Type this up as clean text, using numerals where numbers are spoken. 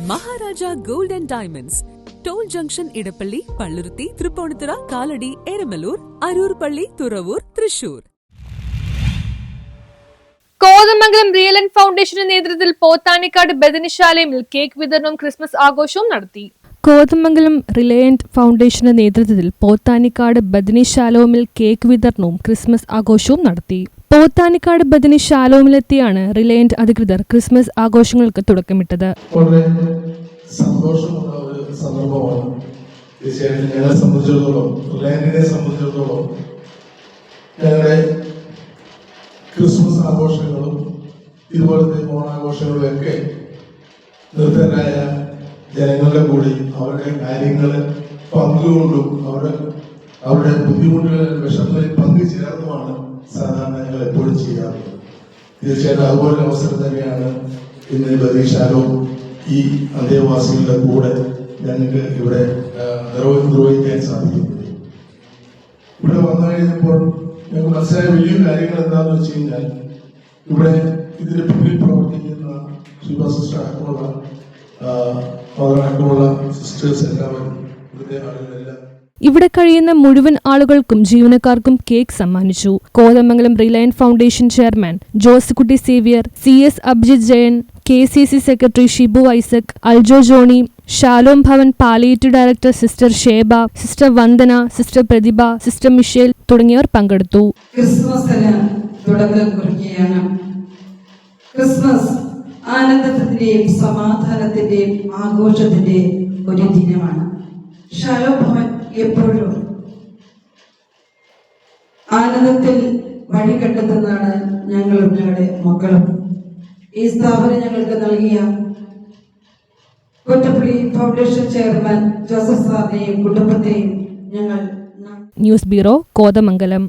Maharaja gold and diamonds, toll junction, Edappally, Palluruthy, Tripunithura, Kalady, Eramalloor, Aroor പള്ളി, Thuravoor, Thrissur. Kothamangalam real and ഫൗണ്ടേഷന്റെ നേതൃത്വത്തിൽ പോത്താനിക്കാട് ബദനിശാലയിൽ കേക്ക് വിതരണവും ക്രിസ്മസ് ആഘോഷവും നടത്തി. കോതമംഗലം റിലയന്റ് ഫൗണ്ടേഷന്റെ നേതൃത്വത്തിൽ പോത്താനിക്കാട് ബദനി ശാലോമിൽ കേക്ക് വിതരണവും ക്രിസ്മസ് ആഘോഷവും നടത്തി. പോത്താനിക്കാട് ബദനി ശാലോമിലെത്തിയാണ് റിലയന്റ് അധികൃതർ ക്രിസ്മസ് ആഘോഷങ്ങൾക്ക് തുടക്കമിട്ടത്. സന്തോഷമുള്ള ഒരു സന്ദർഭമാണ്. തീർച്ചയായിട്ടും ഞങ്ങളെ സംബന്ധിച്ചിടത്തോളം, റിലയന്റിനെ സംബന്ധിച്ചിടത്തോളം ഞങ്ങളുടെ ക്രിസ്മസ് ആഘോഷങ്ങളും ഇതുപോലത്തെ ഓണാഘോഷങ്ങളും ഒക്കെ നിർത്തരായ ജനങ്ങളുടെ കൂടി അവരുടെ കാര്യങ്ങൾ പങ്കുകൊണ്ടും അവരുടെ ബുദ്ധിമുട്ടുകളിൽ വിഷമങ്ങളിൽ പങ്കുചേർന്നുമാണ് സാധാരണ ഞങ്ങൾ എപ്പോഴും ചെയ്യാറുള്ളത്. തീർച്ചയായിട്ടും അതുപോലെ അവസരം തന്നെയാണ് ഇന്ന് ബദനിശാലവും ഈ അന്തേവാസികളുടെ കൂടെ ഞങ്ങൾക്ക് ഇവിടെ നിർവഹിക്കാൻ സാധിക്കുന്നത്. ഇവിടെ വന്നു കഴിഞ്ഞപ്പോൾ ഞങ്ങൾക്ക് മനസ്സിലായ വലിയ കാര്യങ്ങൾ എന്താണെന്ന് വെച്ച് കഴിഞ്ഞാൽ, ഇവിടെ ഇതിന് പിന്നിൽ പ്രവർത്തിക്കുന്ന ശിവ സിസ്റ്റർ അടക്കമുള്ള സിസ്റ്റേഴ്സ് എല്ലാവരും ഇവിടുത്തെ ആളുകളെല്ലാം ഇവിടെ കഴിയുന്ന മുഴുവൻ ആളുകൾക്കും ജീവനക്കാർക്കും കേക്ക് സമ്മാനിച്ചു. Kothamangalam Reliance foundation chairman Joskutty Xavier, CS Abhijith Jayan, KCC secretary Shibu Isaac, Aljo Johny, Shalom Bhavan palliative director sister Sheba, sister Vandana, sister Prathibha, sister Michelle തുടങ്ങിയവർ പങ്കെടുത്തു. ക്രിസ്മസിന് തുടക്കം കുറിക്കുകയാണ്. ക്രിസ്മസ് ആനന്ദത്തിന്റെയും സമാധാനത്തിന്റെയും ആഘോഷത്തിന്റെ ഒരു ദിനമാണ്. ഷാലോം ഭവൻ എപ്പോഴും ആനന്ദത്തിൽ വഴി കണ്ടെത്തുന്നതാണ് ഞങ്ങളും ഞങ്ങളുടെ മക്കളും. ഈ സ്ഥാപനം ഞങ്ങൾക്ക് നൽകിയ കൊറ്റപ്പള്ളി ഫൗണ്ടേഷൻ ചെയർമാൻ ജോസഫ് സാറിനെയും കുടുംബത്തെയും ഞങ്ങൾ. News bureau, Kothamangalam.